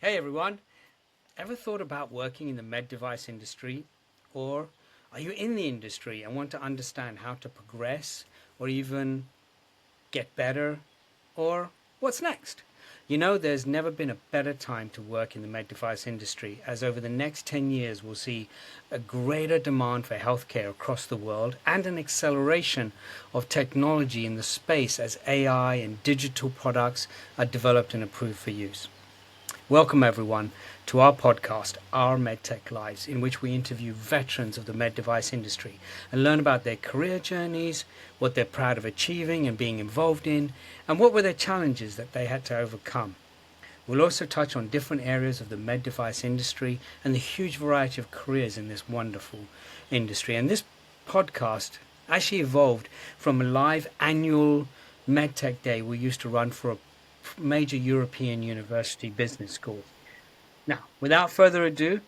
Hey everyone, ever thought about working in the med device industry? Or are you in the industry and want to understand how to progress or even get better? Or what's next? There's never been a better time to work in the med device industry, as over the next 10 years we'll see a greater demand for healthcare across the world and an acceleration of technology in the space as AI and digital products are developed and approved for use. Welcome, everyone, to our podcast, Our MedTech Lives, in which we interview veterans of the med device industry and learn about their career journeys, what they're proud of achieving and being involved in, and what were their challenges that they had to overcome. We'll also touch on different areas of the med device industry and the huge variety of careers in this wonderful industry. And this podcast actually evolved from a live annual MedTech Day we used to run for a major European university business school. Now, without further ado,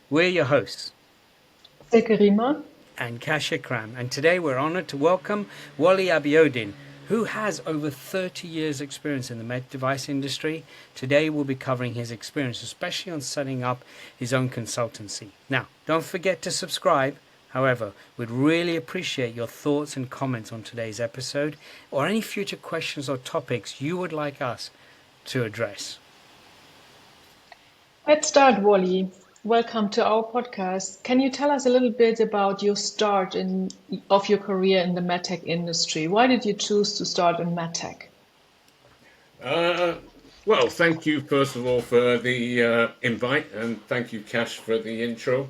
we're your hosts, Sekerima. and Kashikram, and today we're honored to welcome Wally Abiodun, who has over 30 years experience in the med device industry. Today we'll be covering his experience, especially on setting up his own consultancy. Now, don't forget to subscribe. However, we'd really appreciate your thoughts and comments on today's episode or any future questions or topics you would like us to address. Let's start, Wally. Welcome to our podcast. Can you tell us a little bit about your start of your career in the medtech industry? Why did you choose to start in medtech? Well, thank you first of all for the invite, and thank you, Cash, for the intro.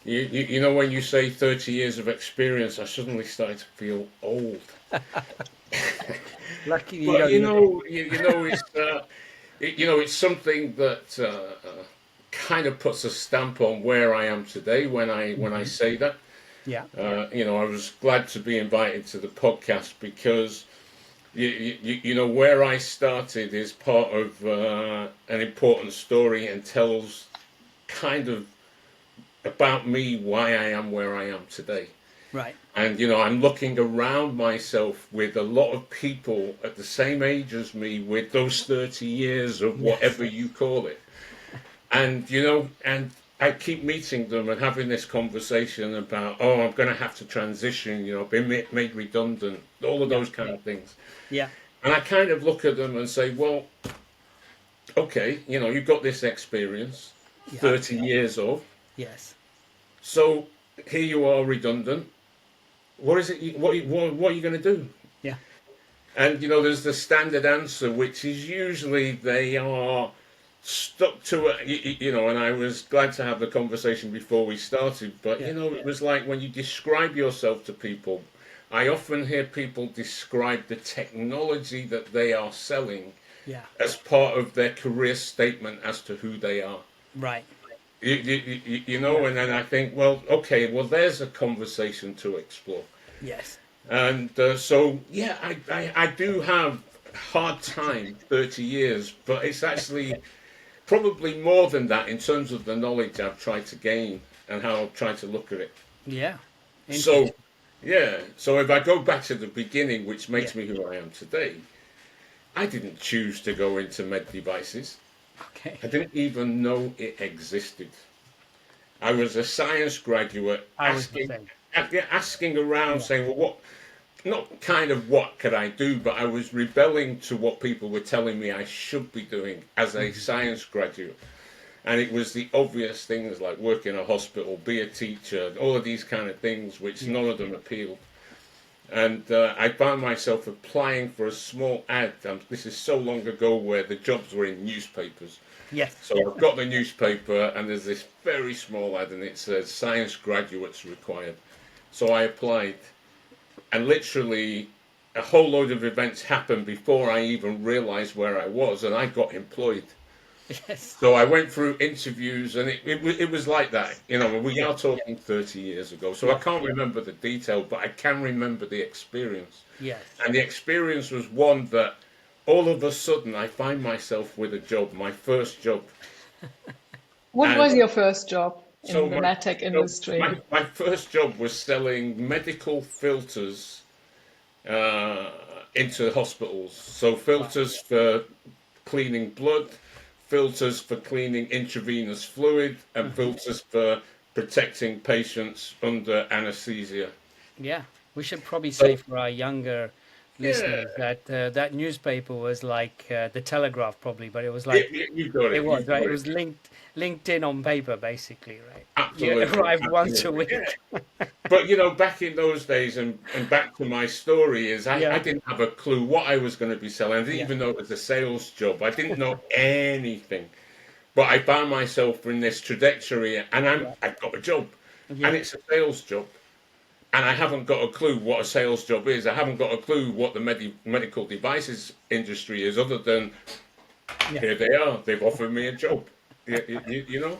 You know, when you say 30 years of experience, I suddenly started to feel old. Lucky you But don't it's something that kind of puts a stamp on where I am today when I say that. Yeah. I was glad to be invited to the podcast because where I started is part of an important story and tells kind of about me, why I am where I am today. Right. And, I'm looking around myself with a lot of people at the same age as me with those 30 years of whatever you call it. And, and I keep meeting them and having this conversation about, oh, I'm going to have to transition, been made redundant, all of those kind of things. Yeah. And I kind of look at them and say, well, okay, you've got this experience, 30 years of. Yes. So here you are redundant. What is it? What are you going to do? Yeah. And there's the standard answer, which is usually they are stuck to it. And I was glad to have the conversation before we started. But it was like when you describe yourself to people, I often hear people describe the technology that they are selling as part of their career statement as to who they are. Right. And then I think, well, okay, well, there's a conversation to explore. Yes. And I do have a hard time, 30 years, but it's actually probably more than that in terms of the knowledge I've tried to gain and how I've tried to look at it. Yeah. So if I go back to the beginning, which makes me who I am today, I didn't choose to go into med devices. Okay. I didn't even know it existed. I was a science graduate asking around, saying, well, what could I do? But I was rebelling to what people were telling me I should be doing as a science graduate. And it was the obvious things like work in a hospital, be a teacher, all of these kind of things, which none of them appealed. And I found myself applying for a small ad. This is so long ago where the jobs were in newspapers. Yes. So I've got the newspaper and there's this very small ad and it says science graduates required. So I applied and literally a whole load of events happened before I even realized where I was and I got employed. Yes. So I went through interviews and it was like that. We are talking 30 years ago. So I can't remember the detail, but I can remember the experience. Yes. And the experience was one that all of a sudden I find myself with a job, my first job. What was your first job in the medtech industry? My first job was selling medical filters into hospitals. So filters for cleaning blood, filters for cleaning intravenous fluid, and filters for protecting patients under anesthesia. Yeah, we should probably say So, for our younger yeah, listeners that that newspaper was like the Telegraph, probably, but it was like you got it it. was You right. got It it. was LinkedIn on paper, basically, right? You Absolutely, arrived once a absolutely. Yeah. week. But back in those days, and back to my story, is I Yeah, didn't have a clue what I was going to be selling. I didn't yeah, even know it was a sales job. I didn't know anything. But I found myself in this trajectory, and yeah, I've got a job, and yeah, it's a sales job, and I haven't got a clue what a sales job is. I haven't got a clue what the medical devices industry is, other than yeah. here they are. They've offered me a job. You know.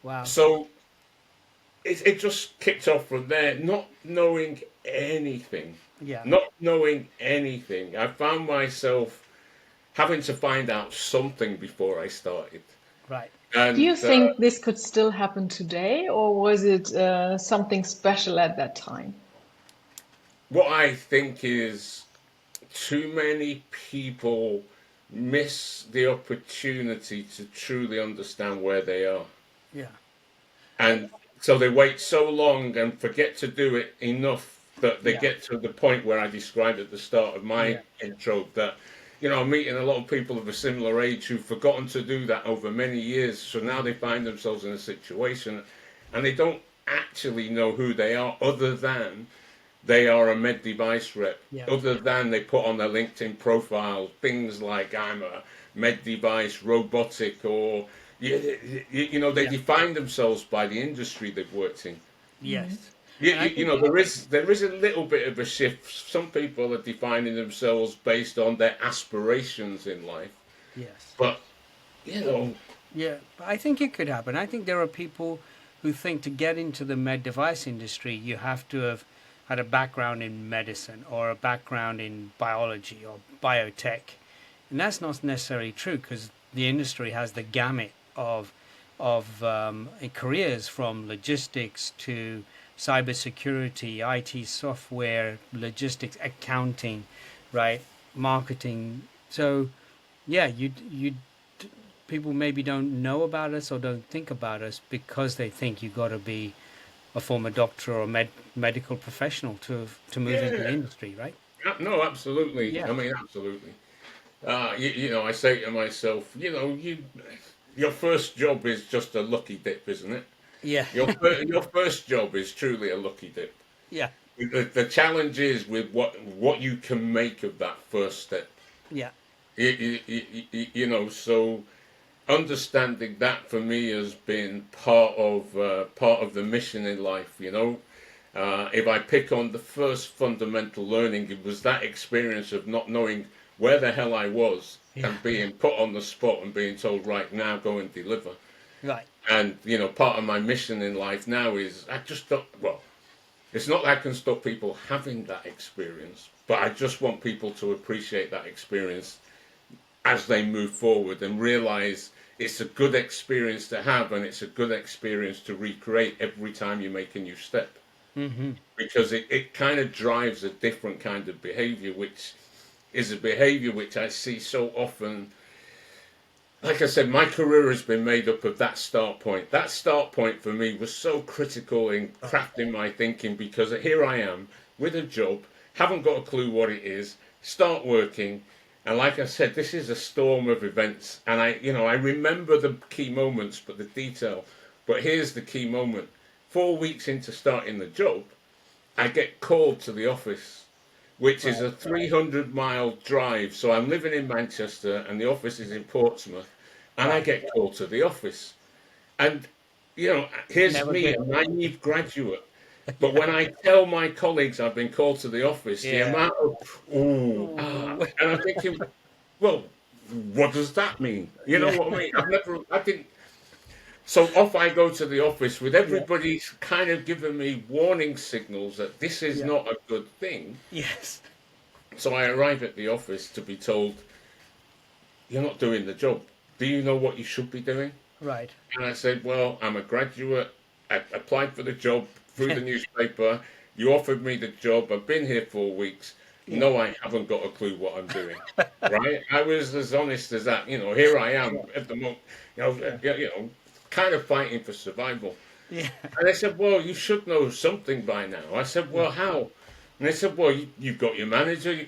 Wow. So it just kicked off from there, not knowing anything, Yeah, not knowing anything. I found myself having to find out something before I started, right. Do you and think this could still happen today, or was it something special at that time? what I think is too many people miss the opportunity to truly understand where they are. Yeah, I, And so they wait so long and forget to do it enough that they yeah, get to the point where I described at the start of yeah, my intro that, I'm meeting a lot of people of a similar age who've forgotten to do that over many years. So now they find themselves in a situation and they don't actually know who they are, other than they are a med device rep, yeah, other than they put on their LinkedIn profile things like I'm a med device robotic, or they yeah. define themselves by the industry they've worked in. Yes, You, and I you, you think know there is a little bit of a shift. Some people are defining themselves based on their aspirations in life, yes. but you know, Yeah, but I think it could happen. I think there are people who think to get into the med device industry, you have to have had a background in medicine or a background in biology or biotech, and that's not necessarily true because the industry has the gamut of careers from logistics to cybersecurity, IT software, logistics, accounting, right, marketing. So yeah, you people maybe don't know about us or don't think about us because they think you got to be a former doctor or medical professional to move into the yeah, industry, right? no, absolutely. Yeah, I mean, absolutely. I say to myself, your first job is just a lucky dip, isn't it? yeah, Your first job is truly a lucky dip. yeah, The challenge is with what you can make of that first step. yeah, So understanding that for me has been part of the mission in life. If I pick on the first fundamental learning, it was that experience of not knowing where the hell I was yeah, and being put on the spot and being told, right now, go and deliver. right, And part of my mission in life now is I just don't. Well, it's not that I can stop people having that experience, but I just want people to appreciate that experience as they move forward and realize it's a good experience to have, and it's a good experience to recreate every time you make a new step, mm-hmm, because it kind of drives a different kind of behavior, which is a behavior which I see so often. Like I said, my career has been made up of that start point. That start point for me was so critical in right, crafting my thinking, because here I am with a job, haven't got a clue what it is, start working, and like I said, this is a storm of events. And I remember the key moments, but the detail. But here's the key moment: 4 weeks into starting the job, I get called to the office, which is right, a 300-mile drive. So I'm living in Manchester and the office is in Portsmouth, and I right. get called to the office. And, here's Never me, been. a naive graduate. But Yeah, when I tell my colleagues I've been called to the office, the yeah. amount of, ooh, Ooh. and I'm thinking, well, what does that mean? You know Yeah, what I mean? I didn't. So off I go to the office with yeah, everybody kind of giving me warning signals that this is yeah. not a good thing. Yes, So I arrive at the office to be told, you're not doing the job. Do you know what you should be doing? right. And I said, well, I'm a graduate. I applied for the job through the newspaper. You offered me the job. I've been here 4 weeks. no, I haven't got a clue what I'm doing. Right? I was as honest as that. You know, here I am at the moment, kind of fighting for survival. Yeah. And they said, well, you should know something by now. I said, well, how? And they said, well, you've got your manager.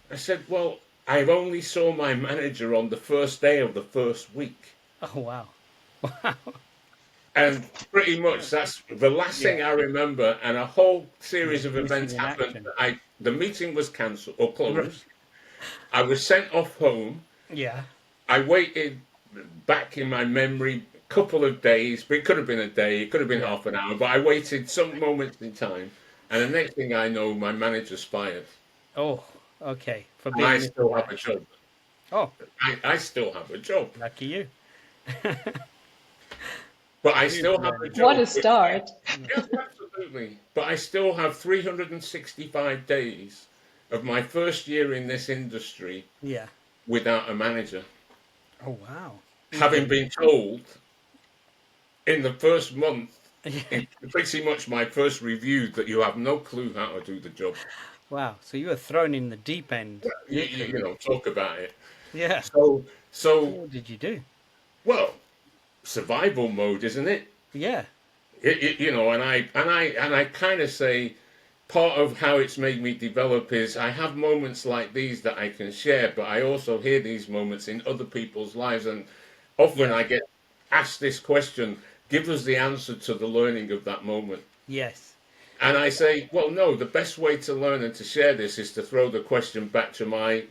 I said, well, I only saw my manager on the first day of the first week. Oh, wow. Wow. And pretty much that's the last thing I remember. And a whole series of events Missing in happened. action. The meeting was cancelled or closed. I was sent off home. Yeah. I waited back in my memory a couple of days, but it could have been a day, it could have been half an hour, but I waited some moments in time. And the next thing I know, my manager's fired. Oh, okay. For And being I still have a mismatched. job. Oh, I still have a job. lucky you. But I still have a job. What a start. Yes, absolutely. But I still have 365 days of my first year in this industry Yeah. without a manager. Oh, wow. Having been told in the first month, Yeah. in pretty much my first review, that you have no clue how to do the job. Wow. So you were thrown in the deep end. Talk about it. Yeah. So What did you do? well, survival mode, isn't it? Yeah. And I kind of say part of how it's made me develop is I have moments like these that I can share, but I also hear these moments in other people's lives, and often I get asked this question: give us the answer to the learning of that moment. Yes. And I say, well, no, the best way to learn and to share this is to throw the question back to my,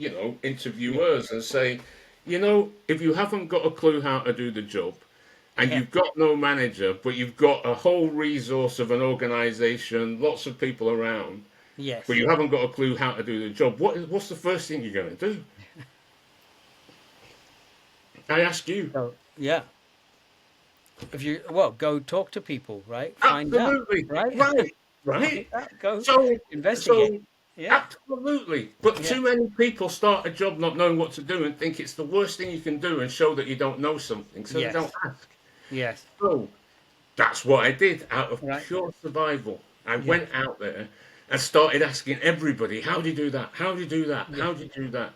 interviewers and say, if you haven't got a clue how to do the job and you've got no manager, but you've got a whole resource of an organization, lots of people around, Yes. but you haven't got a clue how to do the job, what's the first thing you're going to do? I ask you. So, yeah. If you go talk to people, right? Absolutely. Find out, right? Right. Go So investigate. Yeah. absolutely. But too many people start a job not knowing what to do and think it's the worst thing you can do and show that you don't know something, so they don't ask. Yes. So that's what I did out of Right. pure survival. I went out there and started asking everybody, how do you do that? How do you do that? How do you do that?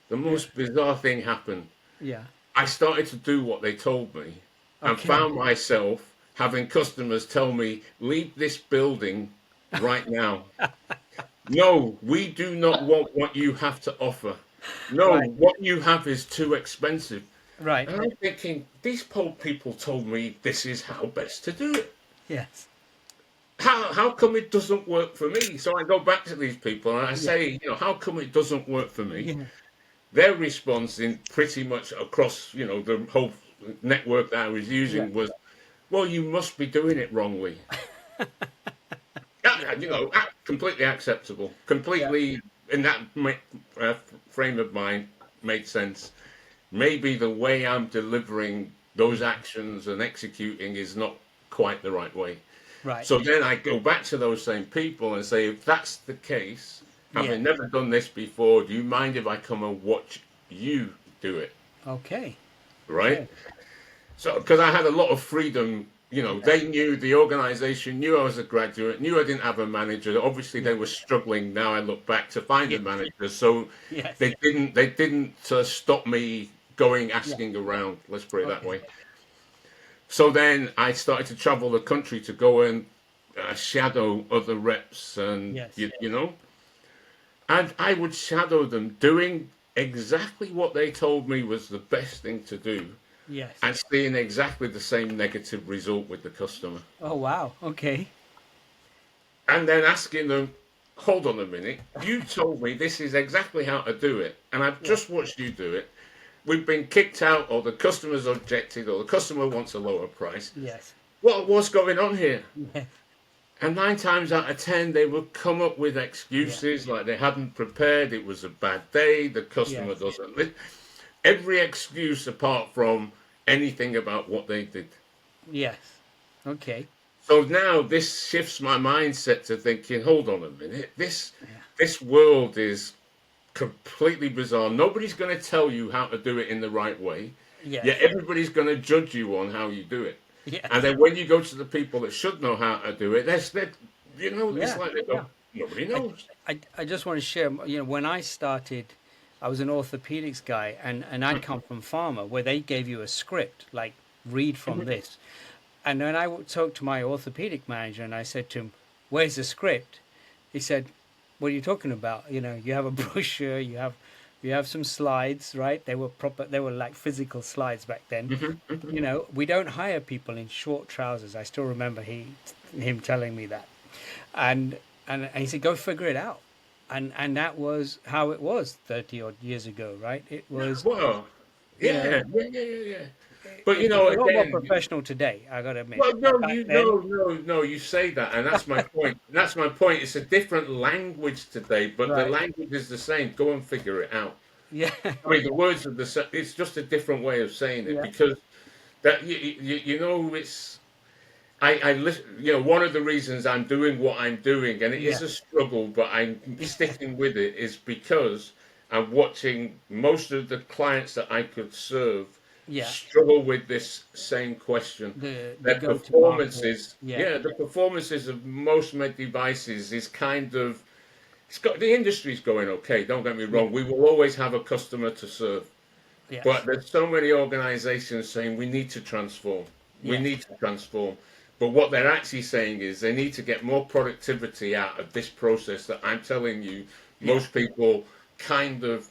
The most bizarre thing happened. Yeah. I started to do what they told me and found myself having customers tell me, leave this building right now. No, we do not want what you have to offer. No, what you have is too expensive. Right. And I'm thinking, these people told me this is how best to do it. Yes. How come it doesn't work for me? So I go back to these people and I say, how come it doesn't work for me? Yeah. Their response in pretty much across, the whole network that I was using was, well, you must be doing it wrongly. Completely acceptable. Completely in that frame of mind made sense. Maybe the way I'm delivering those actions and executing is not quite the right way. Right. So then I go back to those same people and say, if that's the case, having never done this before, do you mind if I come and watch you do it? Okay. Right? Okay. So, because I had a lot of freedom, they knew, the organization knew I was a graduate, knew I didn't have a manager. Obviously, they were struggling. Now I look back to find a manager, so they didn't stop me going asking around. Let's put it that way. So then I started to travel the country to go and shadow other reps, and and I would shadow them doing exactly what they told me was the best thing to do. Yes. And seeing exactly the same negative result with the customer. Oh, wow. Okay. And then asking them, hold on a minute, you told me this is exactly how to do it, and I've just watched you do it. We've been kicked out, or the customer's objected, or the customer wants a lower price. Yes. What's going on here? Yeah. And 9 times out of 10, they would come up with excuses like they hadn't prepared, it was a bad day, the customer doesn't listen. Every excuse apart from anything about what they did. Yes. Okay. So now this shifts my mindset to thinking, hold on a minute, this world is completely bizarre. Nobody's going to tell you how to do it in the right way. Yes. Yet everybody's going to judge you on how you do it. Yes. And then when you go to the people that should know how to do it, it's like they go, Nobody knows. I just want to share, when I started, I was an orthopedics guy, and I'd come from pharma where they gave you a script, like read from this. And when I talked to my orthopedic manager and I said to him, "Where's the script?" He said, "What are you talking about? You have a brochure, you have some slides, right? They were proper, they were like physical slides back then. We don't hire people in short trousers." I still remember him telling me that. And and he said, "Go figure it out." And that was how it was 30 odd years ago, right? It was, Well, you know, yeah. But it's a lot more again, professional today, I gotta admit. well, But no, back then, you say that, and that's my point. That's my point. It's a different language today, but the right? language is the same. Go and figure it out. Yeah, I mean, the words are the same. It's just a different way of saying it yeah, because that it's. I listen, one of the reasons I'm doing what I'm doing, and it yeah, is a struggle, but I'm sticking with it, is because I'm watching most of the clients that I could serve yeah. struggle with this same question. The Their go to market, performances, yeah, the performances of most med devices is kind of, the industry's going okay, don't get me yeah, wrong. We will always have a customer to serve. But yes, there's so many organizations saying we need to transform. We yes, need to transform. But what they're actually saying is they need to get more productivity out of this process that I'm telling you, yeah, most people kind of,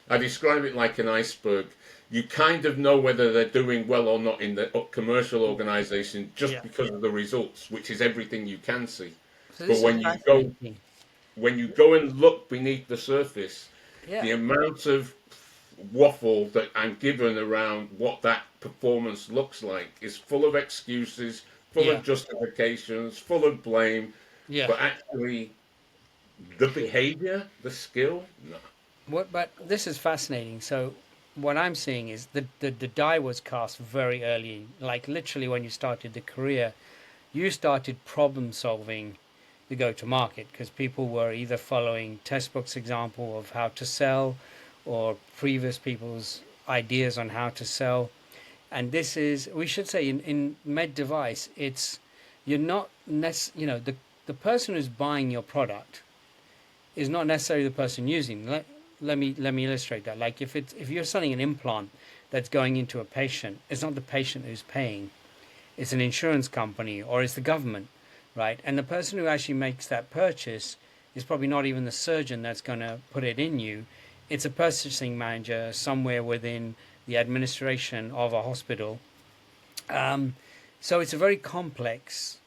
I describe it like an iceberg. You kind of know whether they're doing well or not in the commercial organization just yeah. because of the results, which is everything you can see. So But this is fascinating. when you go and look beneath the surface, Yeah, the amount of waffle that I'm given around what that performance looks like is full of excuses, full yeah, of justifications, full of blame, yeah. but actually the behavior, the skill, no. But this is fascinating. So what I'm seeing is the die was cast very early, like literally when you started the career, you started problem solving the go to market because people were either following textbooks example of how to sell or previous people's ideas on how to sell. And this is, we should say, in med device, it's, you're not the person who's buying your product is not necessarily the person using. Let me illustrate that. Like if you're selling an implant that's going into a patient, it's not the patient who's paying. It's an insurance company or it's the government, right? And the person who actually makes that purchase is probably not even the surgeon that's going to put it in you. It's a purchasing manager somewhere within the administration of a hospital. Um, so it's a very complex.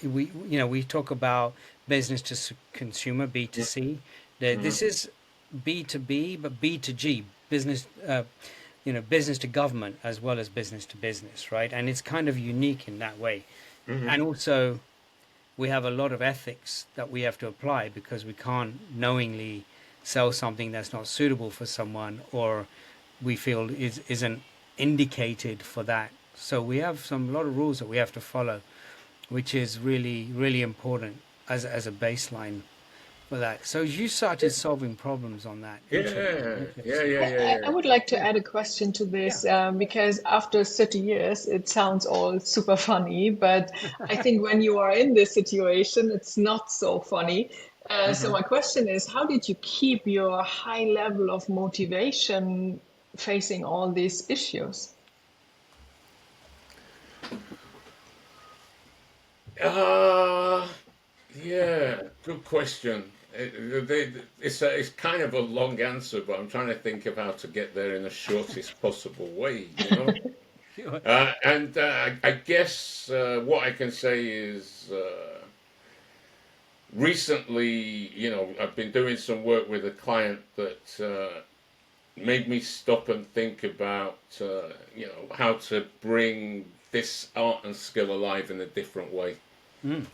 We talk about business to consumer, B2C. This is B2B, but B2G, business. Business to government as well as business to business, right? And it's kind of unique in that way. And also, we have a lot of ethics that we have to apply because we can't knowingly sell something that's not suitable for someone or we feel isn't indicated for that. So we have a lot of rules that we have to follow, which is really, really important as a baseline for that. So you started solving problems on that. Interesting. I would like to Yeah. add a question to Yeah. this because after 30 years, it sounds all super funny, but I think when you are in this situation, it's not so funny. So my question is, how did you keep your high level of motivation facing all these issues? Uh, yeah, good question. It's kind of a long answer, but I'm trying to think of how to get there in the shortest possible way. I guess what I can say is recently, I've been doing some work with a client that made me stop and think about, how to bring this art and skill alive in a different way. Mm.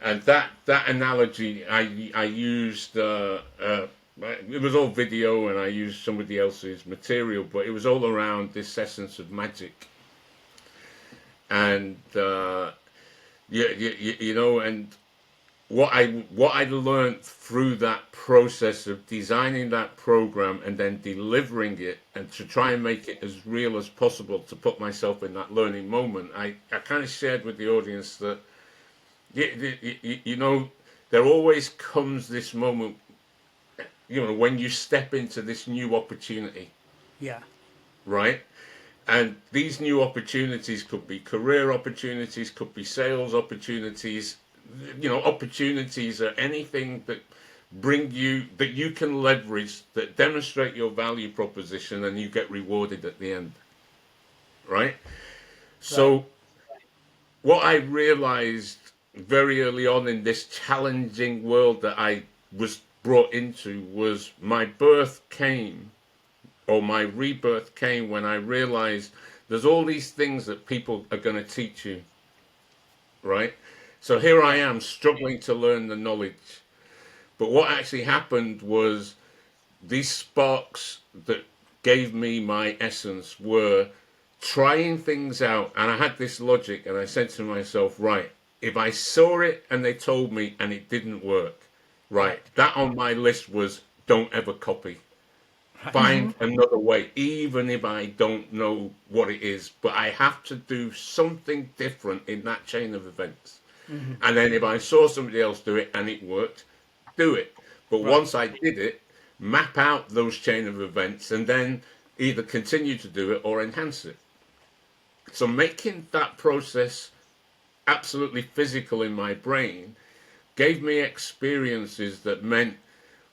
And that analogy I used. It was all video, and I used somebody else's material, but it was all around this essence of magic. And and what I learned through that process of designing that program and then delivering it, and to try and make it as real as possible to put myself in that learning moment, I kind of shared with the audience that you know there always comes this moment, when you step into this new opportunity, Yeah. right? And these new opportunities could be career opportunities, could be sales opportunities. Opportunities are anything that bring you, that you can leverage, that demonstrate your value proposition, and you get rewarded at the end, right? Right. So what I realized very early on in this challenging world that I was brought into was my birth came, or my rebirth came, when I realized there's all these things that people are going to teach you, right? So here I Yeah. am struggling to learn the knowledge. But what actually happened was these sparks that gave me my essence were trying things out. And I had this logic, and I said to myself, right, if I saw it and they told me and it didn't work, right, Right. that on my list was don't ever copy. Right. Mm-hmm. Find another way, even if I don't know what it is, but I have to do something different in that chain of events. Mm-hmm. And then if I saw somebody else do it and it worked, do it. But Right. once I did it, map out those chain of events and then either continue to do it or enhance it. So making that process absolutely physical in my brain gave me experiences that meant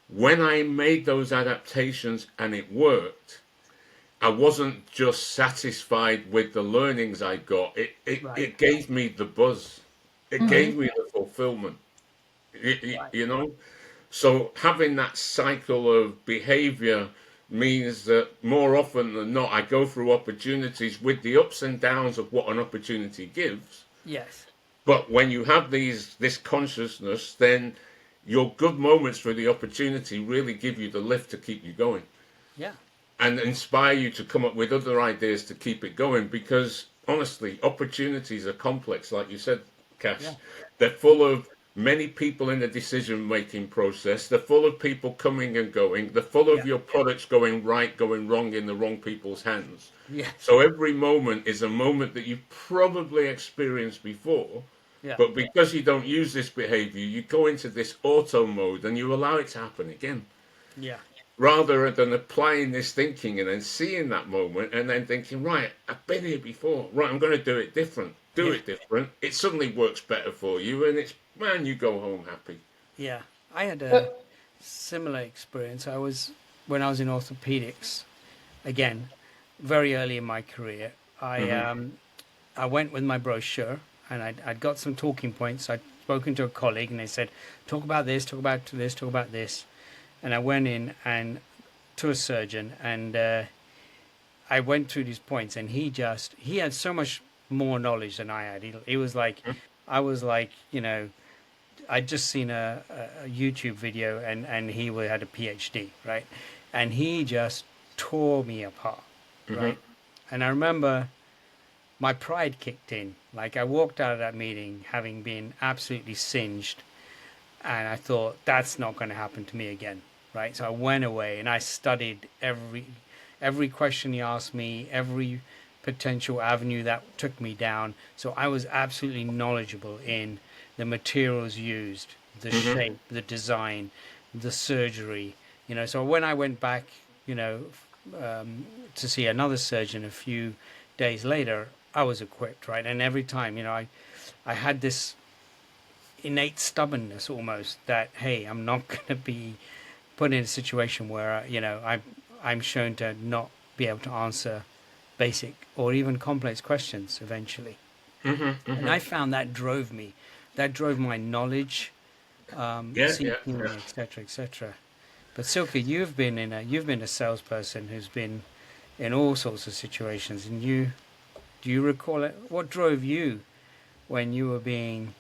when I made those adaptations and it worked, I wasn't just satisfied with the learnings I got. Right. It gave me the buzz. It Mm-hmm. gave me the fulfillment. Right. You know? So having that cycle of behavior means that more often than not, I go through opportunities with the ups and downs of what an opportunity gives. Yes. But when you have this consciousness, then your good moments for the opportunity really give you the lift to keep you going Yeah. and inspire you to come up with other ideas to keep it going. Because honestly, opportunities are complex, like you said, Cash. Yeah. They're full of many people in the decision making process. They're full of people coming and going. They're full Yeah. of your products going right, going wrong in the wrong people's hands. Yes. So every moment is a moment that you've probably experienced before. Yeah. But because you don't use this behavior, you go into this auto mode and you allow it to happen again, Yeah. rather than applying this thinking and then seeing that moment and then thinking, right, I've been here before, right, I'm going to do it different, Yeah. it suddenly works better for you, and it's, man, you go home happy. Yeah. I had Uh, a similar experience. When I was in orthopedics, again, very early in my career. I Hmm. um, I went with my brochure, and I'd got some talking points. I'd spoken to a colleague, and they said, talk about this, talk about this, talk about this. And I went in and to a surgeon, and I went through these points, and he had so much more knowledge than I had. He was like, I was like, I'd just seen a YouTube video, and he had a PhD, right? And he just tore me apart, Hmm. right? And I remember my pride kicked in. Like, I walked out of that meeting having been absolutely singed, and I thought that's not going to happen to me again, right? So I went away and I studied every question he asked me, every potential avenue that took me down. So I was absolutely knowledgeable in the materials used, the Hmm. shape, the design, the surgery. So when I went back, to see another surgeon a few days later, I was equipped, right? And every time, I had this innate stubbornness almost that, hey, I'm not going to be put in a situation where I'm shown to not be able to answer basic or even complex questions eventually. Hmm. And Hmm. I found that drove my knowledge, Yeah, yeah, seeking, yeah. etc., etc. But Silke, you've been a salesperson who's been in all sorts of situations, and do you recall it? What drove you when you were being,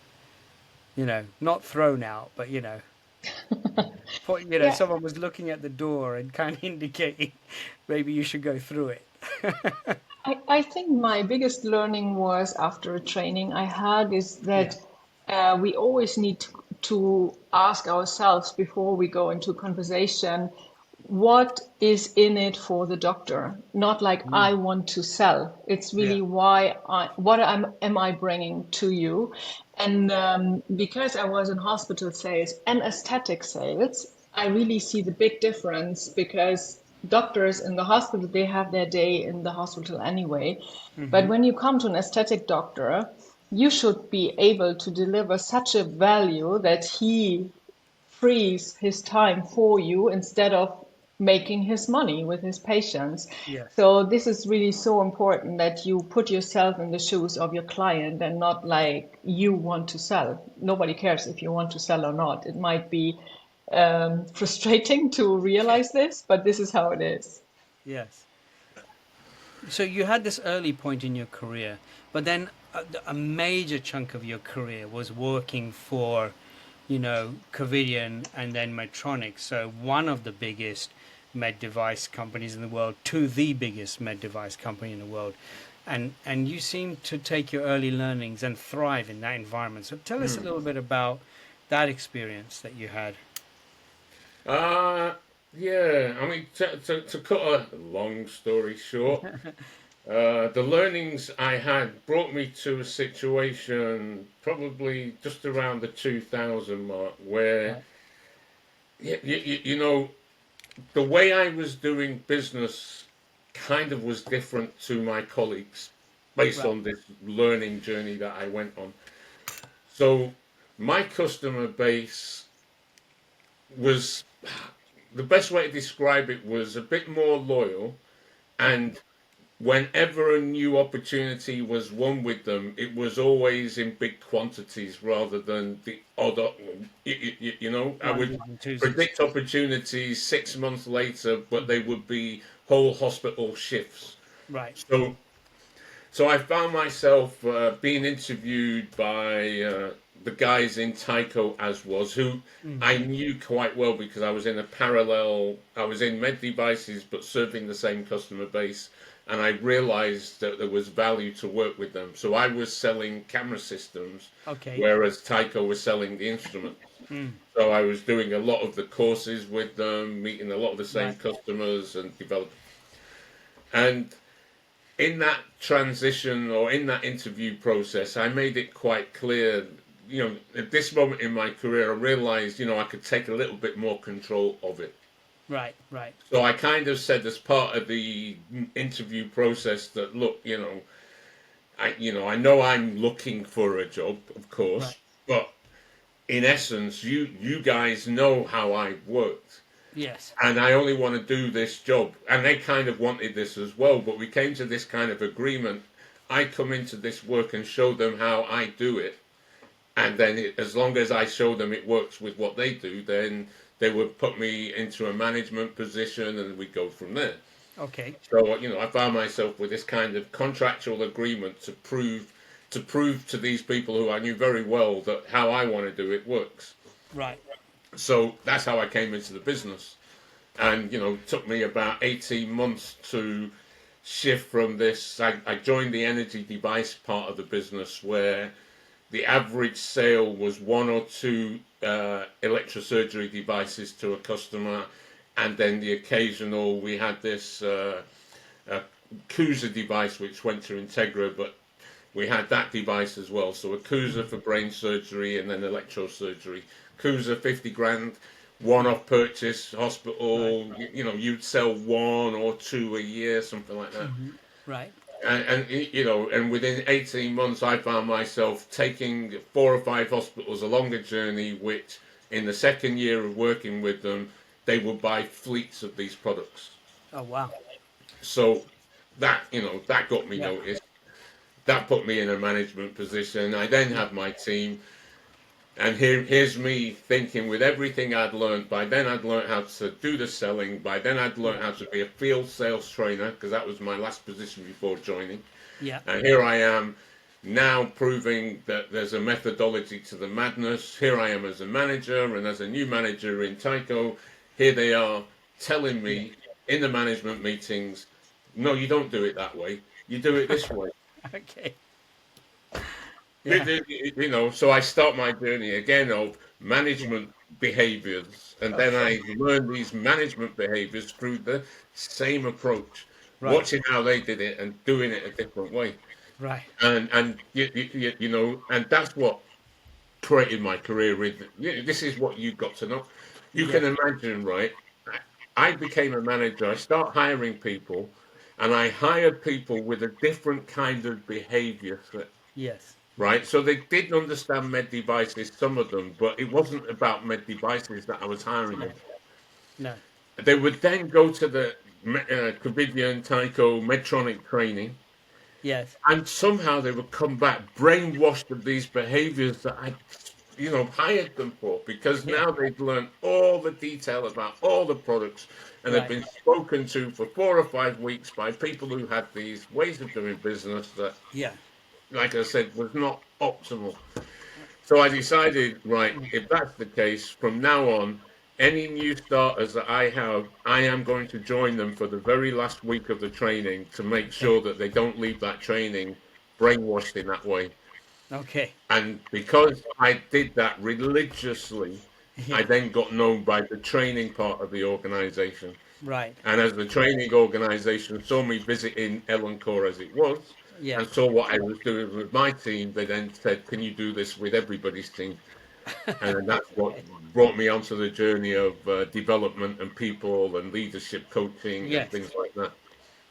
not thrown out, but yeah, someone was looking at the door and kind of indicating maybe you should go through it. I think my biggest learning was after a training I had is Yeah. that we always need to ask ourselves before we go into a conversation, what is in it for the doctor? Not like Mm. I want to sell. It's Yeah. really am I bringing to you? And because I was in hospital sales and aesthetic sales, I really see the big difference because doctors in the hospital, they have their day in the hospital anyway. But when you come to an aesthetic doctor, you should be able to deliver such a value that he frees his time for you instead of making his money with his patients. Yes. So this is really so important that you put yourself in the shoes of your client and not like you want to sell. Nobody cares if you want to sell or not. It might be frustrating to realize this, but this is how it is. Yes. So you had this early point in your career, but then a major chunk of your career was working for, Covidien and then Medtronic. So one of the biggest med device companies in the world to the biggest med device company in the world. And you seem to take your early learnings and thrive in that environment. So tell us a little bit about that experience that you had. Yeah, I mean, to cut a long story short, the learnings I had brought me to a situation probably just around the 2000 mark where, Right. you know, the way I was doing business kind of was different to my colleagues based Right. on this learning journey that I went on. So my customer base was the best way to describe it was a bit more loyal, Right. and whenever a new opportunity was won with them, it was always in big quantities rather than the odd. I would Onesies and twosies. predict opportunities 6 months later, but they would be whole hospital shifts. Right. So so I found myself being interviewed by the guys in Tyco as was, who I knew quite well because I was in a parallel, I was in med devices but serving the same customer base, and I realized that there was value to work with them. So I was selling camera systems, Okay. whereas Tyco was selling the instruments. So I was doing a lot of the courses with them, meeting a lot of the same Right. customers and developing. And in that transition or in that interview process, I made it quite clear, at this moment in my career, I realized, I could take a little bit more control of it. Right. Right. So I kind of said as part of the interview process that, look, I know I'm looking for a job, of Right. course, but in essence, you guys know how I've worked. Yes. And I only want to do this job. And they kind of wanted this as well, but we came to this kind of agreement. I come into this work and show them how I do it, and then as long as I show them it works with what they do, then they would put me into a management position, and we go from there. Okay. So I found myself with this kind of contractual agreement to prove to these people who I knew very well that how I want to do it works. Right. So that's how I came into the business. And it took me about 18 months to shift from this. I joined the energy device part of the business where the average sale was one or two electrosurgery devices to a customer, and then the occasional, we had this CUSA device which went to Integra, but we had that device as well. So a CUSA for brain surgery and then electrosurgery. CUSA 50 grand, one-off purchase, Right. hospital. You'd sell one or two a year, something like that. Right. And within 18 months, I found myself taking 4 or 5 hospitals along a journey, which in the second year of working with them, they would buy fleets of these products. Oh wow. So that got me Yeah. noticed. That put me in a management position. I then Yeah. had my team. And here's me thinking with everything I'd learned. By then, I'd learned how to do the selling. By then, I'd learned Yeah. how to be a field sales trainer because that was my last position before joining. Yeah. And here I am now proving that there's a methodology to the madness. Here I am as a manager and as a new manager in Tyco. Here they are telling Yeah. me in the management meetings, no, you don't do it that way. You do it this way. Okay. Yeah. So I start my journey again of Yeah. management behaviors, and then Okay. I learn these management behaviors through the same approach, Right. watching how they did it and doing it a different way. Right. And and that's what. created my career with. This is what you've got to know. You Yes. can imagine, right? I became a manager. I start hiring people, and I hired people with a different kind of behavior set, Yes. right? So they did understand med devices, some of them, but it wasn't about med devices that I was hiring No. them. No. They would then go to the Covidian, Tycho, Medtronic training, Yes. and somehow they would come back brainwashed of these behaviors that I, hired them for, because Yeah. now they've learned all the detail about all the products and have Right. been spoken to for 4 or 5 weeks by people who had these ways of doing business that, Yeah. like I said, was not optimal. So I decided, right, if that's the case, from now on, any new starters that I have, I am going to join them for the very last week of the training to make Okay. sure that they don't leave that training brainwashed in that way. Okay. And because I did that religiously, I Yeah. then got known by the training part of the organization. Right. And as the training organization saw me visiting Elancore as it was, Yeah. and saw what I was doing with my team, they then said, "Can you do this with everybody's team?" And then that's what Okay. brought me onto the journey of development and people and leadership coaching and Yes. things like that.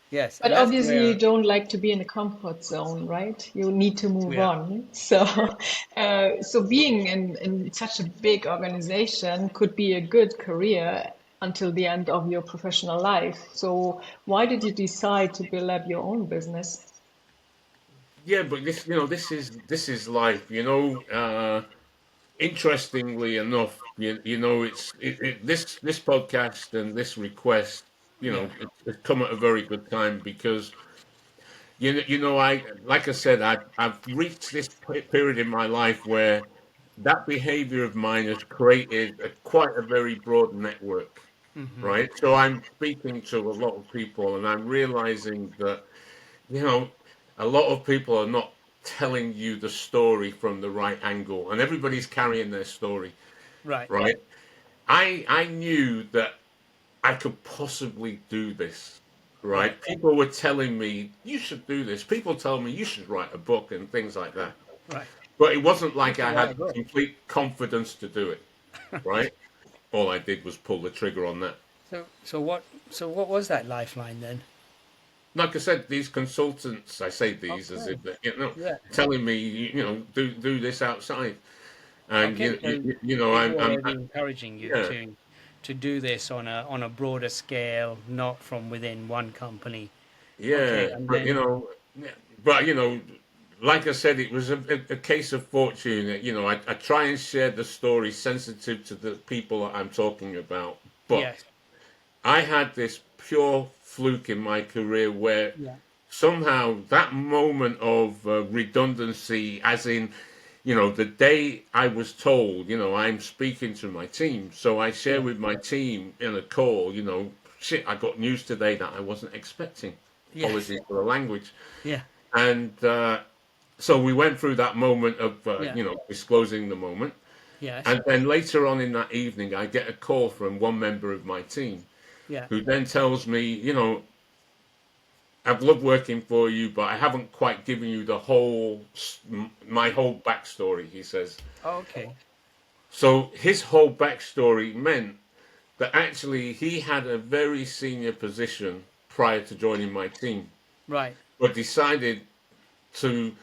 Yes. But And that's obviously, you where. don't like to be in a comfort zone, right? You need to move Yeah. on. So, so being in such a big organization could be a good career until the end of your professional life. So, why did you decide to build up your own business? Yeah, but this is life. Interestingly enough, this podcast and this request, Yeah. it's come at a very good time because I like I said, I've reached this period in my life where that behavior of mine has created quite a very broad network, Mm-hmm. right? So I'm speaking to a lot of people, and I'm realizing that you know a lot of people are not telling you the story from the right angle, and everybody's carrying their story, Right. right? I knew that I could possibly do this, Right. right? People were telling me, you should do this. People told me you should write a book and things like that. Right. But it wasn't You like should I write had a book. complete confidence to do it, right? All I did was pull the trigger on that. So what was that lifeline then? Like I said, these consultants, I say these as Okay. if, Yeah. telling me, do this outside. And, Okay. So they were already encouraging you yeah, to do this on a broader scale, not from within one company. yeah, Okay. And but then yeah, but like I said, it was a case of fortune. I try and share the story sensitive to the people that I'm talking about. But yes. I had this pure fluke in my career where Yeah. somehow that moment of redundancy, as in, the day I was told, I'm speaking to my team. So I share Yeah. with my team in a call, shit, I got news today that I wasn't expecting. Yes. Apologies for the language. Yeah. And so we went through that moment of, Yeah. disclosing the moment. Yes. And then later on in that evening, I get a call from one member of my team Yeah. who then tells me, I've loved working for you, but I haven't quite given you my whole backstory, he says. Oh, okay. So his whole backstory meant that actually he had a very senior position prior to joining my team, Right. but decided to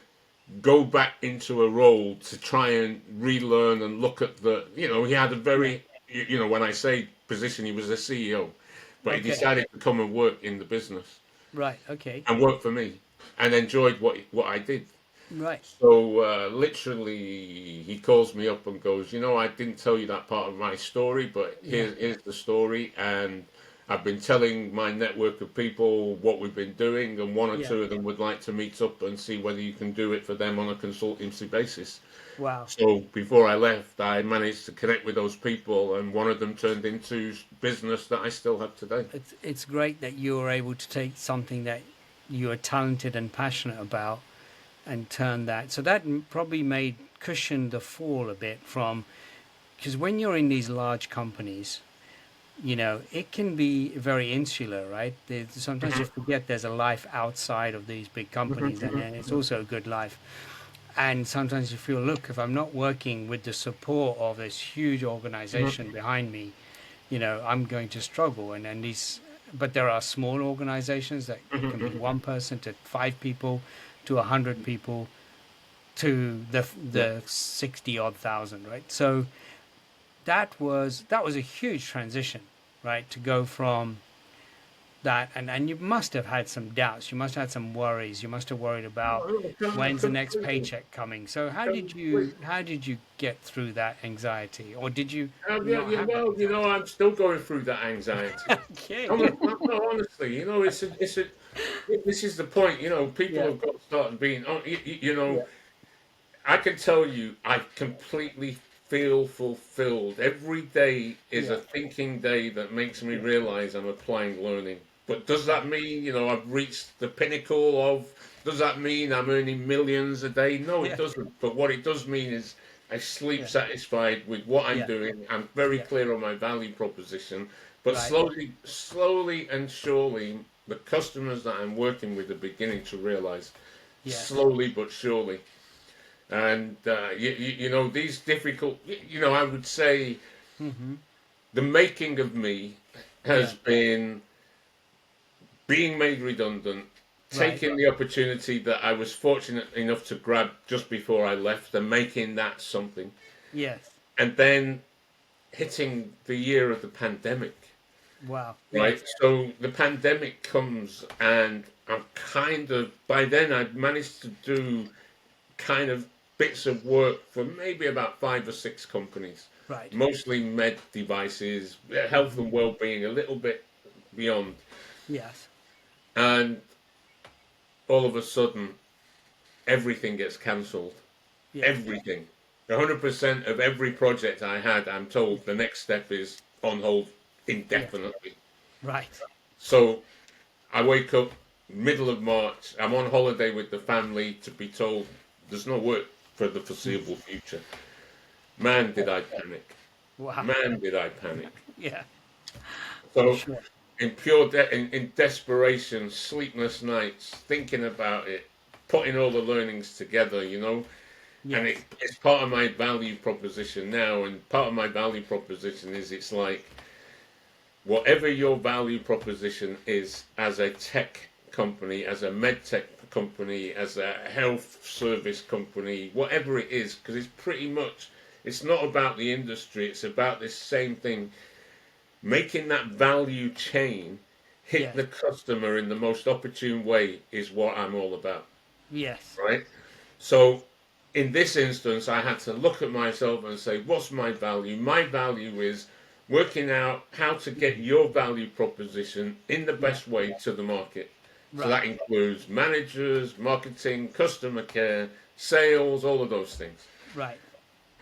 go back into a role to try and relearn and look at he had a Yeah. very, when I say position, he was a CEO, but he Okay. decided to come and work in the business Right. Okay. and work for me and enjoyed what I did. Right. So literally, he calls me up and goes, I didn't tell you that part of my story, but Yeah. here's the story. And I've been telling my network of people what we've been doing, and one or Yeah. two of them would like to meet up and see whether you can do it for them on a consultancy basis. Wow. So before I left, I managed to connect with those people, and one of them turned into business that I still have today. It's great that you were able to take something that you are talented and passionate about and turn that. So that probably made cushion the fall a bit from, because when you're in these large companies, it can be very insular, right? Sometimes you forget there's a life outside of these big companies, and then it's also a good life. And sometimes you feel, look, if I'm not working with the support of this huge organization behind me, I'm going to struggle. And then but there are small organizations that can be one person to 5 people to 100 people to the 60 odd thousand, right? So that was a huge transition, right? To go from that, and you must have had some doubts, you must have had some worries, you must have worried about when's the next Completely. paycheck coming. So Completely. how did you get through that anxiety, or did you Yeah, not yeah, have that well, anxiety? I'm still going through that anxiety. Okay. No, honestly, this is the point. People Yeah. have got to start being. Yeah. I can tell you, I completely feel fulfilled. Every day is Yeah. a thinking day that makes me Yeah. realize I'm applying learning. But does that Right. mean, I've reached the pinnacle of, does that mean I'm earning millions a day? No, it Yeah. doesn't. But what it does mean is I sleep Yeah. satisfied with what I'm Yeah. doing. I'm very Yeah. clear on my value proposition. But Right. slowly and surely, the customers that I'm working with are beginning to realize, Yes. slowly but surely. And these difficult, I would say Mm-hmm. the making of me Yeah. has been being made redundant, Right. taking the opportunity that I was fortunate enough to grab just before I left and making that something, Yes. and then hitting the year of the pandemic. Wow. Right, Yes. so the pandemic comes, and I'm kind of, by then I'd managed to do kind of bits of work for maybe about 5 or 6 companies, Right. mostly med devices, health Mm-hmm. and well-being, a little bit beyond. Yes. And all of a sudden, everything gets cancelled. Yes. Everything. 100% of every project I had, I'm told the next step is on hold Yes. indefinitely. Right. So I wake up middle of March. I'm on holiday with the family to be told there's no work for the foreseeable future. Man, did I panic. Wow. Man, did I panic. Yeah. For So, sure. in in desperation, sleepless nights, thinking about it, putting all the learnings together, and Yes. it's part of my value proposition now. And part of my value proposition is it's like whatever your value proposition is as a tech company, as a medtech company, as a health service company, whatever it is, because it's pretty much, it's not about the industry, it's about this same thing. Making that value chain hit Yes. the customer in the most opportune way is what I'm all about, Yes. right? So in this instance, I had to look at myself and say, what's my value? My value is working out how to get your value proposition in the Yeah. best way to the market. So Right. that includes managers, marketing, customer care, sales, all of those things. Right.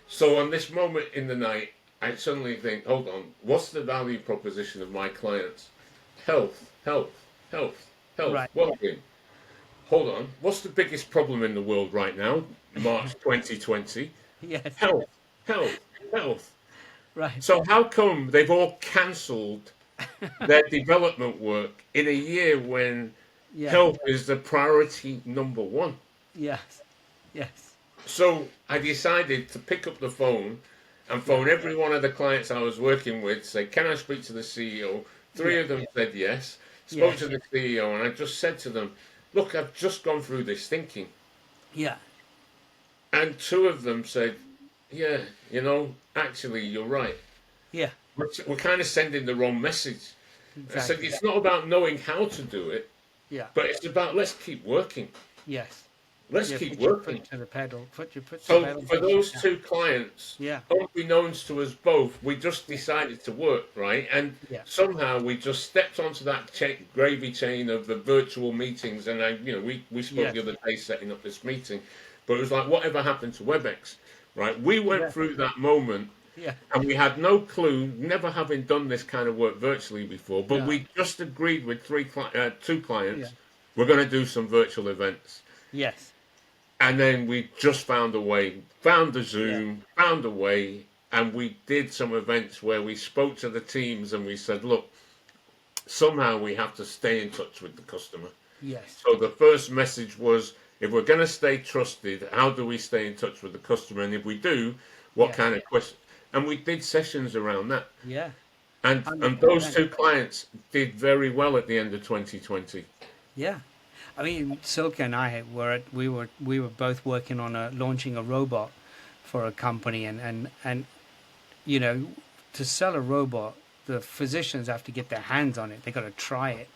So on this moment in the night, I suddenly think, hold on, what's the value proposition of my clients? Health, health, health, health, Right. well-being. Hold on, what's the biggest problem in the world right now? March 2020. Yes. Health, health, health. Right. So how come they've all cancelled their development work in a year when Yeah. health is the priority number one? Yes. Yes. So I decided to pick up the phone and Yeah. phone every one of the clients I was working with, say, can I speak to the CEO? Three Yeah. of them said yes. Spoke to Yes. the CEO, and I just said to them, look, I've just gone through this thinking. Yeah. And two of them said, yeah, actually, you're right. Yeah. We're kind of sending the wrong message. I said, Exactly. it's not about knowing how to do it, Yeah. but it's about let's keep working. Yes. Let's Yeah. keep Put your foot working. to the pedal. Put your foot to the So pedal. for Push it those down. two clients, Yeah. unbeknownst to us both, we just decided to work, right? And Yeah. somehow we just stepped onto that gravy chain of the virtual meetings. And we spoke Yes. the other day setting up this meeting, but it was like, whatever happened to WebEx, right? We went Yeah. through that moment Yeah. and we had no clue, never having done this kind of work virtually before, but No. we just agreed with two Yeah. clients, we're going to do some virtual events. Yes. And then we just found a way, found the Yeah. Zoom, found a way, and we did some events where we spoke to the teams and we said, look, somehow we have to stay in touch with the customer. Yes. So the first message was, If we're going to stay trusted, how do we stay in touch with the customer? And if we do, what Yeah. kind of question? And we did sessions around that. Yeah. And those 100%. two clients did very well at the end of 2020. Yeah. I mean, Silke and I we were both working on launching a robot for a company, and you know, to sell a robot, the physicians have to get their hands on it. They got to try it.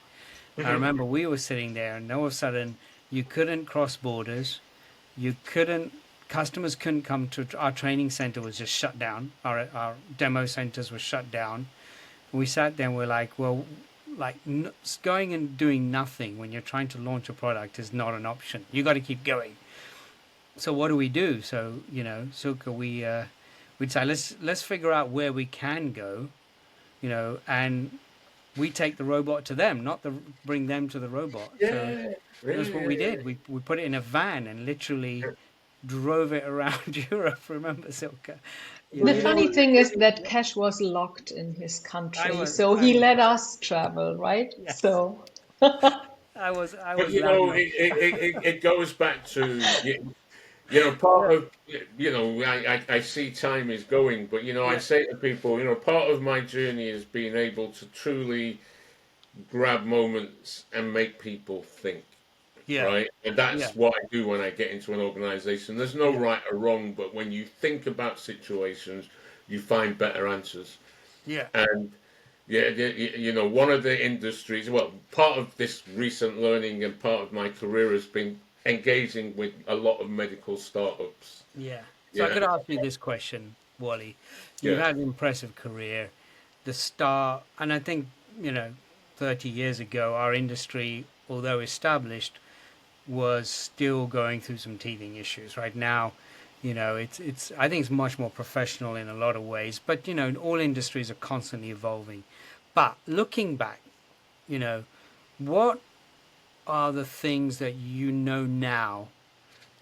I remember we were sitting there, and all of a sudden, you couldn't cross borders. You couldn't. Customers couldn't come to our training center was just shut down. Our demo centers were shut down. We sat there and we're like, well, like going and doing nothing when you're trying to launch a product is not an option. You got to keep going. So what do we do? So Silke, we'd say let's figure out where we can go, and we take the robot to them, not bring them to the robot. So that's what we did. We put it in a van and literally drove it around Europe. Remember, Silke? The funny thing is that Cash was locked in his country, so I he was, let us travel, right? yes, So, I But was landlocked. it goes back to part Yeah, of I see time is going, but I yeah, say to people, part of my journey is being able to truly grab moments and make people think, yeah, right? And yeah, that's what I do when I get into an organization. There's no yeah, right or wrong, but when you think about situations, you find better answers. yeah. And yeah, one of the industries, well, part of this recent learning and part of my career has been engaging with a lot of medical startups. Yeah. So I Yeah, could ask you this question, Wally. You've yeah, had an impressive career. The start, and I think, 30 years ago, our industry, although established, was still going through some teething issues. Right now, it's I think it's much more professional in a lot of ways, but all industries are constantly evolving. But looking back, you know, what are the things that you know now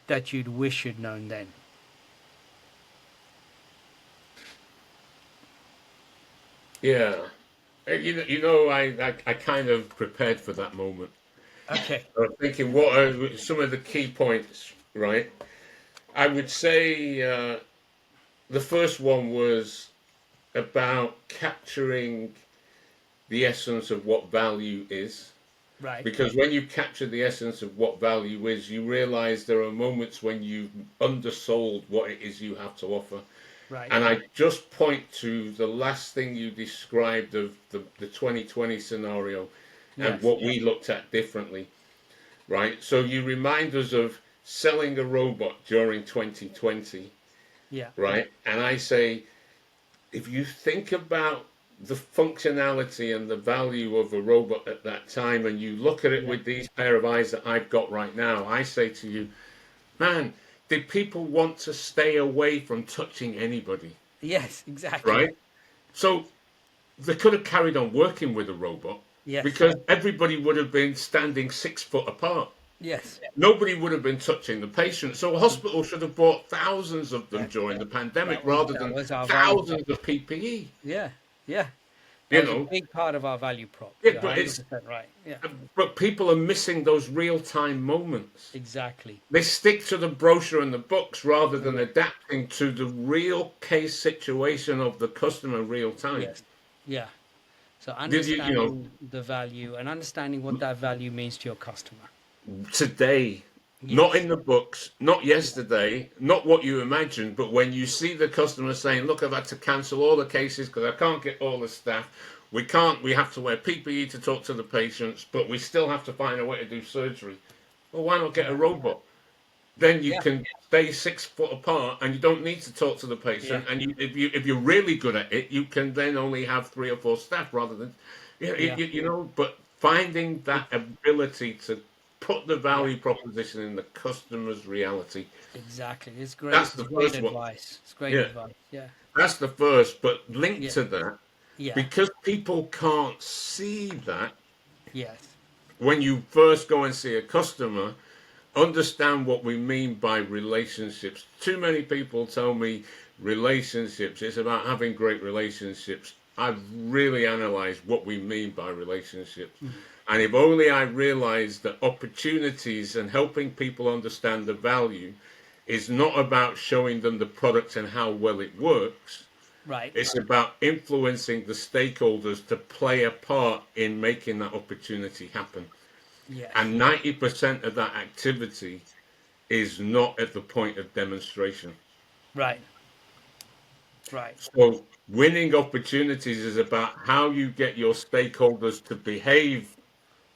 that you'd wish you'd known then? yeah. I kind of prepared for that moment. Okay. I was thinking, what are some of the key points, right? I would say the first one was about capturing the essence of what value is. Right. Because when you capture the essence of what value is, you realize there are moments when you've undersold what it is you have to offer. Right. And I just point to the last thing you described of the 2020 scenario and Yes. what we looked at differently, right? So you remind us of selling a robot during 2020, Yeah. right? And I say, if you think about the functionality and the value of a robot at that time, and you look at it Yeah. with these pair of eyes that I've got right now, I say to you, man, did people want to stay away from touching anybody, Yes. Exactly. right? So they could have carried on working with a robot Yes. because everybody would have been standing 6 foot apart. Yes. Nobody would have been touching the patient. So a hospital should have bought thousands of them Yes. during the pandemic That rather than was our value prop. thousands of PPE. Yeah. Yeah. That You was a know, big part of our value prop. yeah, You're but it's 100% right. Yeah. but people are missing those real time moments. Exactly. They stick to the brochure and the books rather than Yeah. adapting to the real case situation of the customer real time. Yes. Yeah. So Did understanding the value and understanding what that value means to your customer. today, not Yes. in the books, not Yeah. yesterday, not what you imagined, but when you see the customer saying, "Look, I've had to cancel all the cases because I can't get all the staff. We have to wear PPE to talk to the patients, but we still have to find a way to do surgery." Well, why not get a Yeah. robot? Then you Yeah. can stay 6 foot apart, and you don't need to talk to the Yeah. patient. And if you're really good at it, you can then only have 3 or 4 staff rather than, Yeah. But finding It, that ability to put the yeah. value proposition in the customer's reality. Exactly. That's It's the great first one. advice. It's great Yeah, advice. Yeah. that's the first. But linked Yeah. to that, Yeah. because people can't see that Yes. when you first go and see a customer, understand what we mean by relationships. Too many people tell me relationships, it's about having great relationships. I've really analysed what we mean by relationships. Mm. And if only I realised that opportunities and helping people understand the value is not about showing them the product and how well it works. Right. It's about influencing the stakeholders to play a part in making that opportunity happen. Yes. And 90% of that activity is not at the point of demonstration. Right. Right. So winning opportunities is about how you get your stakeholders to behave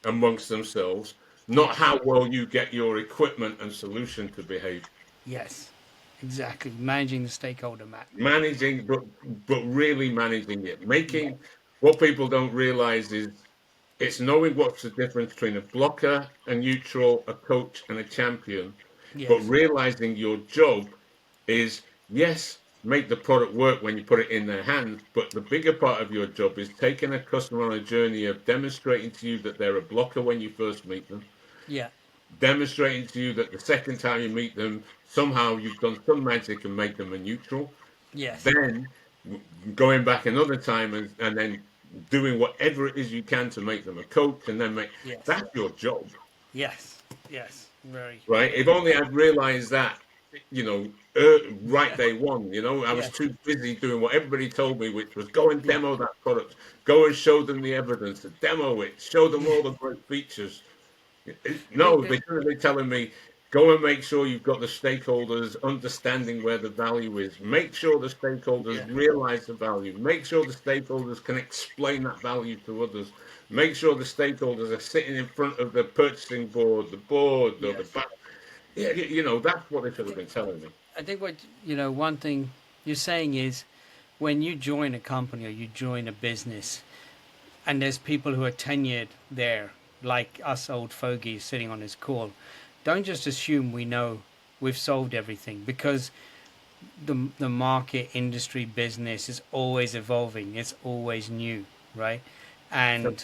amongst themselves, not Yes. how well you get your equipment and solution to behave. Yes. Exactly. Managing the stakeholder map. Managing, but really managing it. Yeah. Making what people don't realize is it's knowing what's the difference between a blocker, a neutral, a coach, and a champion, but Yes. realizing your job is, yes, make the product work when you put it in their hands, but the bigger part of your job is taking a customer on a journey of demonstrating to you that they're a blocker when you first meet them, Yeah. demonstrating to you that the second time you meet them, somehow you've done some magic and make them a neutral, Yes. then going back another time and then doing whatever it is you can to make them a coach and then make Yes. that's your job, Yes. Yes. Very. right? Very. If only I'd realized that, you know, right Yeah. day one, I was Yes. too busy doing what everybody told me, which was go and Yeah. demo that product, go and show them the evidence, demo it, show them Yeah. all the great features. No, The, they should have been telling me, go and make sure you've got the stakeholders understanding where the value is. Make sure the stakeholders yeah. realize the value. Make sure the stakeholders can explain that value to others. Make sure the stakeholders are sitting in front of the purchasing board, the board, or the Yes. back. Yeah, that's what they should have been telling me. I think what one thing you're saying is when you join a company or you join a business, and there's people who are tenured there, like us old fogies sitting on this call, don't just assume we know we've solved everything, because the market, industry, business is always evolving. It's always new, right? And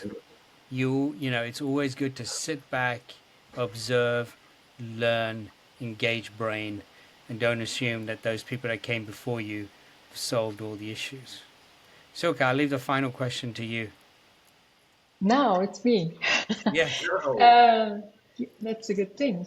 it's always good to sit back, observe, learn, engage brain, and don't assume that those people that came before you have solved all the issues. Silke, I'll leave the final question to you. Now it's me. Yes. No. Uh, that's a good thing.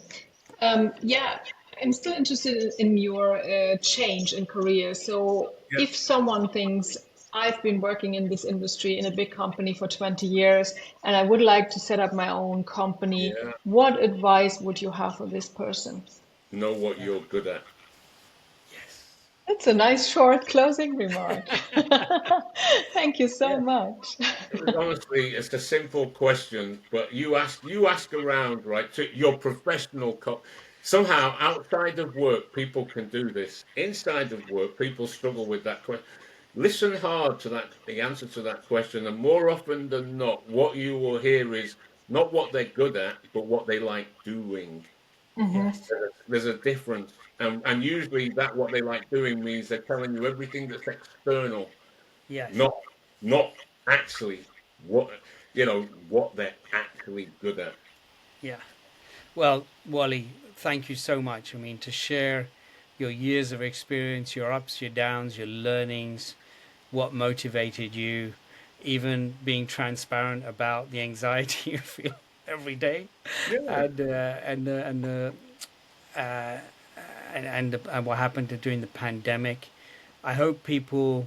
Yeah, I'm still interested in your change in career. So, Yeah. if someone thinks I've been working in this industry in a big company for 20 years and I would like to set up my own company, Yeah. what advice would you have for this person? Know what Yeah. you're good at. Yes. That's a nice short closing remark. Thank you so Yeah. much. Honestly, it's a simple question, but you ask around, right? To your professional somehow outside of work, people can do this. Inside of work, people struggle with that question. Listen hard to the answer to that question, and more often than not, what you will hear is not what they're good at, but what they like doing. Hmm. Yes. There's a difference, and usually that what they like doing means they're telling you everything that's external, Yes. not not actually what what they're actually good at. Yeah. Well, Wally, thank you so much. I mean, to share your years of experience, your ups, your downs, your learnings, what motivated you, even being transparent about the anxiety you feel every day, Yeah, and uh, and what happened during the pandemic. I hope people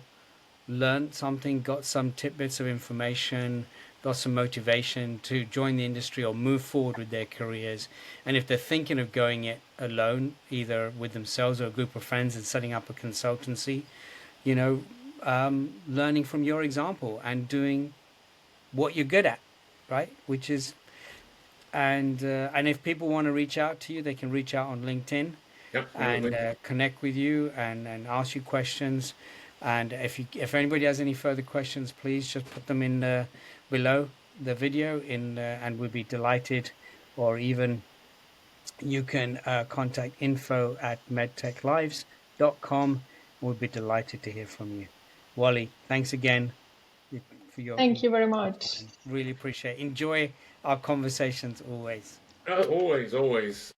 learned something, got some tidbits of information, got some motivation to join the industry or move forward with their careers. And if they're thinking of going it alone, either with themselves or a group of friends and setting up a consultancy, you know, learning from your example and doing what you're good at, right? Which is, and if people want to reach out to you, they can reach out on LinkedIn and absolutely. connect with you and ask you questions. And if anybody has any further questions, please just put them in below the video and we'll be delighted. Or even you can contact info@medtechlives.com. We'll be delighted to hear from you. Wally, thanks again for your Thank you very much. time. Really appreciate it. Enjoy our conversations always. Always, always.